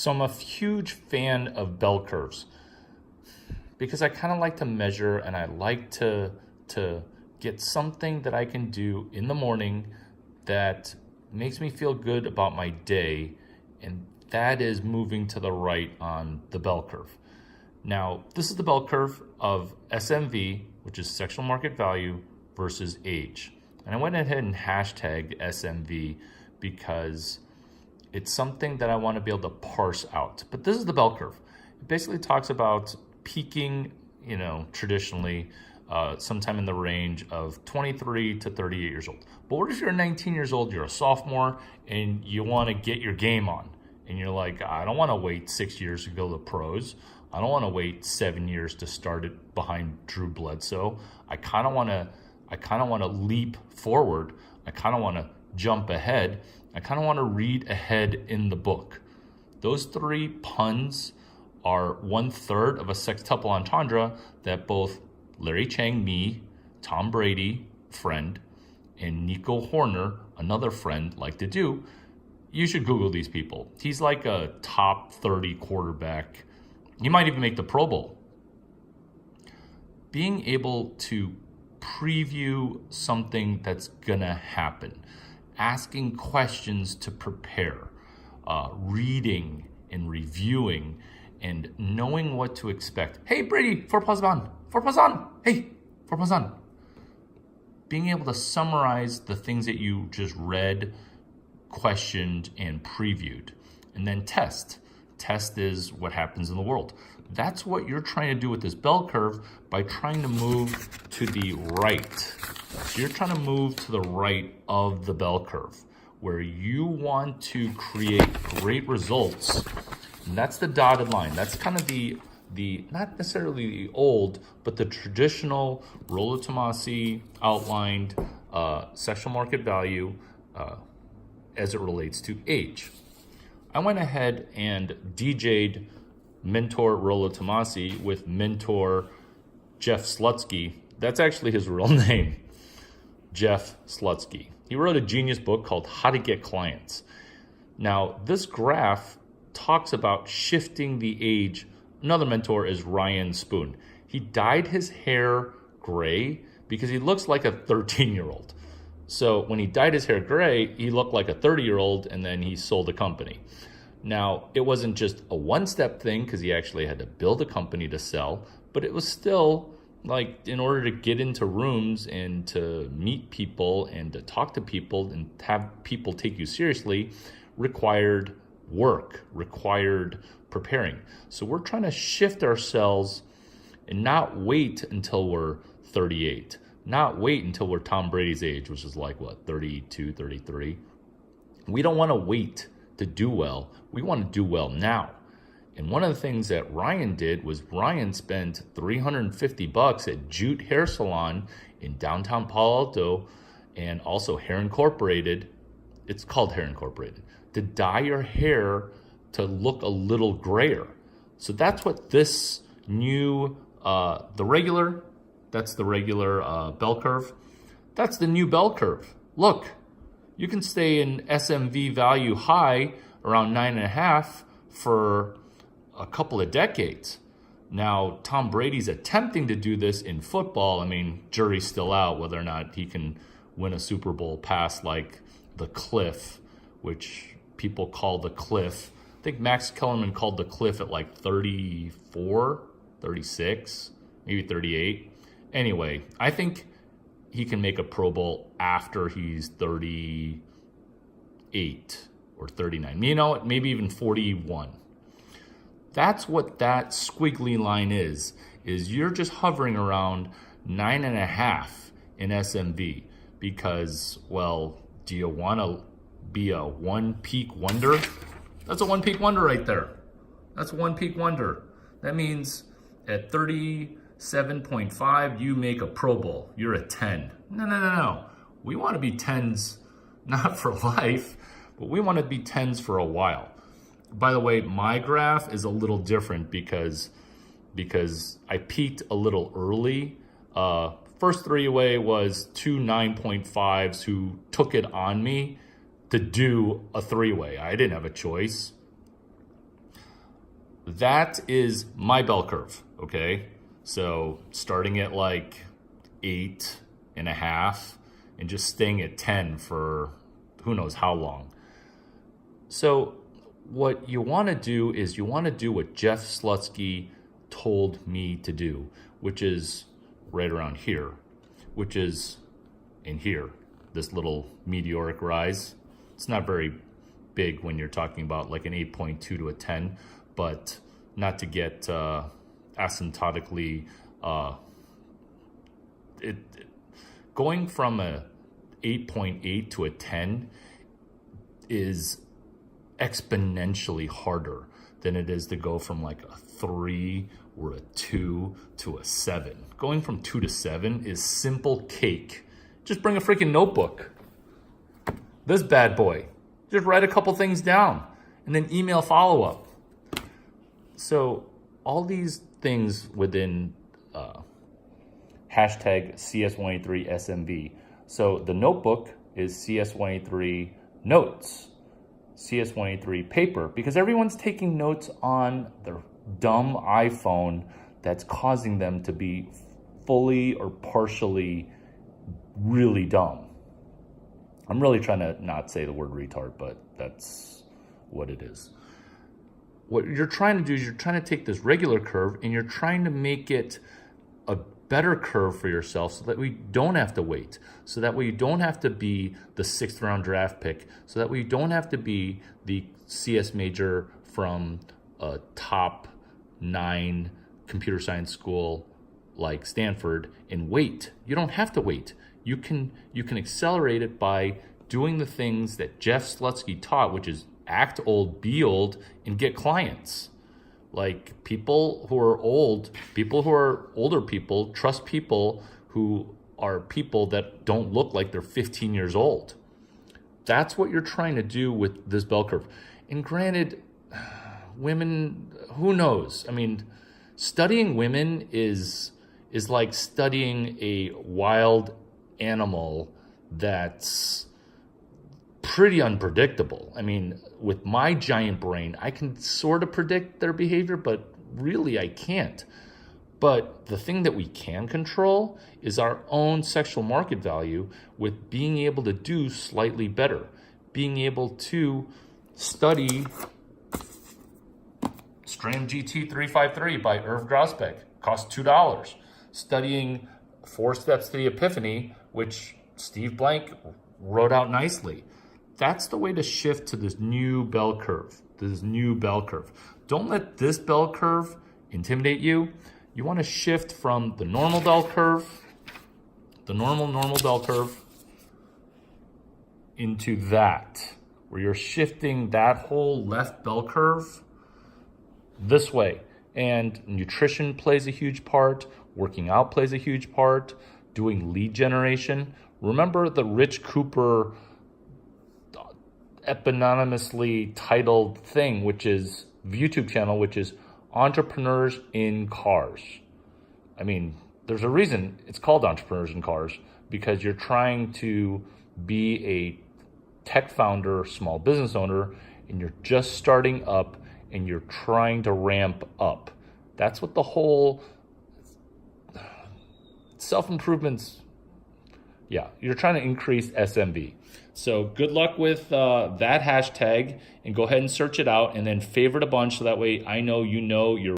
So I'm a huge fan of bell curves because I kind of like to measure and I like to get something that I can do in the morning that makes me feel good about my day, and that is moving to the right on the bell curve. Now, this is the bell curve of SMV, which is sexual market value, versus age. And I went ahead and hashtagged SMV because it's something that I want to be able to parse out. But this is the bell curve. It basically talks about peaking, traditionally, sometime in the range of 23 to 38 years old. But what if you're 19 years old, you're a sophomore, and you want to get your game on? And you're like, I don't want to wait 6 years to go to the pros. I don't want to wait 7 years to start it behind Drew Bledsoe. I kind of want to leap forward. I kind of want to jump ahead. I kind of want to read ahead in the book. Those three puns are 1/3 of a sextuple entendre that both Larry Chang, me, Tom Brady, friend, and Nico Horner, another friend, like to do. You should Google these people. He's like a top 30 quarterback. He might even make the Pro Bowl. Being able to preview something that's gonna happen, asking questions to prepare, reading and reviewing, and knowing what to expect. Hey, Brady, 4+ on. 4+ on. Hey, 4+ on. Being able to summarize the things that you just read, questioned, and previewed. And then test. Test is what happens in the world. That's what you're trying to do with this bell curve by trying to move to the right. So you're trying to move to the right of the bell curve where you want to create great results. And that's the dotted line. That's kind of the not necessarily the old, but the traditional Rollo Tomassi outlined sexual market value as it relates to age. I went ahead and DJ'd mentor Rollo Tomassi with mentor Jeff Slutsky. That's actually his real name, Jeff Slutsky. He wrote a genius book called How to Get Clients. Now, this graph talks about shifting the age. Another mentor is Ryan Spoon. He dyed his hair gray because he looks like a 13-year-old. So when he dyed his hair gray, he looked like a 30-year-old, and then he sold a company. Now, it wasn't just a one-step thing because he actually had to build a company to sell, but it was still like in order to get into rooms and to meet people and to talk to people and have people take you seriously required work, required preparing. So we're trying to shift ourselves and not wait until we're 38, not wait until we're Tom Brady's age, which is like 32, 33. We don't want to wait to do well. We want to do well now. And one of the things that Ryan did was Ryan spent $350 at Jute Hair Salon in downtown Palo Alto, and also Hair Incorporated. It's called Hair Incorporated, to dye your hair to look a little grayer. So that's what this new, that's the regular bell curve. That's the new bell curve. Look, you can stay in SMV value high around 9.5 for a couple of decades. Now, Tom Brady's attempting to do this in football. I mean, jury's still out whether or not he can win a Super Bowl past like the cliff, which people call the cliff. I think Max Kellerman called the cliff at like 34, 36, maybe 38. Anyway, I think he can make a Pro Bowl after he's 38 or 39. You know what? Maybe even 41. That's what that squiggly line is you're just hovering around 9.5 in SMV because, well, do you want to be a one peak wonder? That's a one peak wonder right there. That's a one peak wonder. That means at 37.5, you make a Pro Bowl. You're a 10. No. We want to be 10s, not for life, but we want to be 10s for a while. By the way, my graph is a little different because I peaked a little early. First three-way was two 9.5s who took it on me to do a three-way. I didn't have a choice. That is my bell curve, okay? So starting at like 8.5 and just staying at 10 for who knows how long. So what you want to do is you want to do what Jeff Slutsky told me to do, which is right around here, which is in here, this little meteoric rise. It's not very big when you're talking about like an 8.2 to a 10, but not to get asymptotically, going from a 8.8 to a 10 is exponentially harder than it is to go from like a 3 or a 2 to a 7. Going from 2 to 7 is simple cake. Just bring a freaking notebook. This bad boy. Just write a couple things down and then email follow-up. So all these things within hashtag CS183SMV. So the notebook is CS183 notes, CS183 paper, because everyone's taking notes on their dumb iPhone that's causing them to be fully or partially really dumb. I'm really trying to not say the word retard, but that's what it is. What you're trying to do is you're trying to take this regular curve and you're trying to make it a better curve for yourself so that we don't have to wait. So that way you don't have to be the 6th round draft pick. So that way you don't have to be the CS major from a top 9 computer science school like Stanford and wait. You don't have to wait. You can accelerate it by doing the things that Jeff Slutsky taught, which is act old, be old, and get clients. Like people who are old, people who are older people, trust people who are people that don't look like they're 15 years old. That's what you're trying to do with this bell curve. And granted, women, who knows? I mean, studying women is like studying a wild animal that's pretty unpredictable. I mean, with my giant brain, I can sort of predict their behavior, but really I can't. But the thing that we can control is our own sexual market value with being able to do slightly better, being able to study Stram GT 353 by Irv Grosbeck, costs $2. Studying 4 Steps to the Epiphany, which Steve Blank wrote out nicely. That's the way to shift to this new bell curve, Don't let this bell curve intimidate you. You want to shift from the normal bell curve, the normal bell curve, into that, where you're shifting that whole left bell curve this way. And nutrition plays a huge part, working out plays a huge part, doing lead generation. Remember the Rich Cooper eponymously titled thing, which is YouTube channel, which is Entrepreneurs in Cars. I mean, there's a reason it's called Entrepreneurs in Cars, because you're trying to be a tech founder, small business owner, and you're just starting up and you're trying to ramp up. That's what the whole self-improvement's, you're trying to increase SMV. So good luck with that hashtag, and go ahead and search it out and then favorite a bunch so that way I know you know you're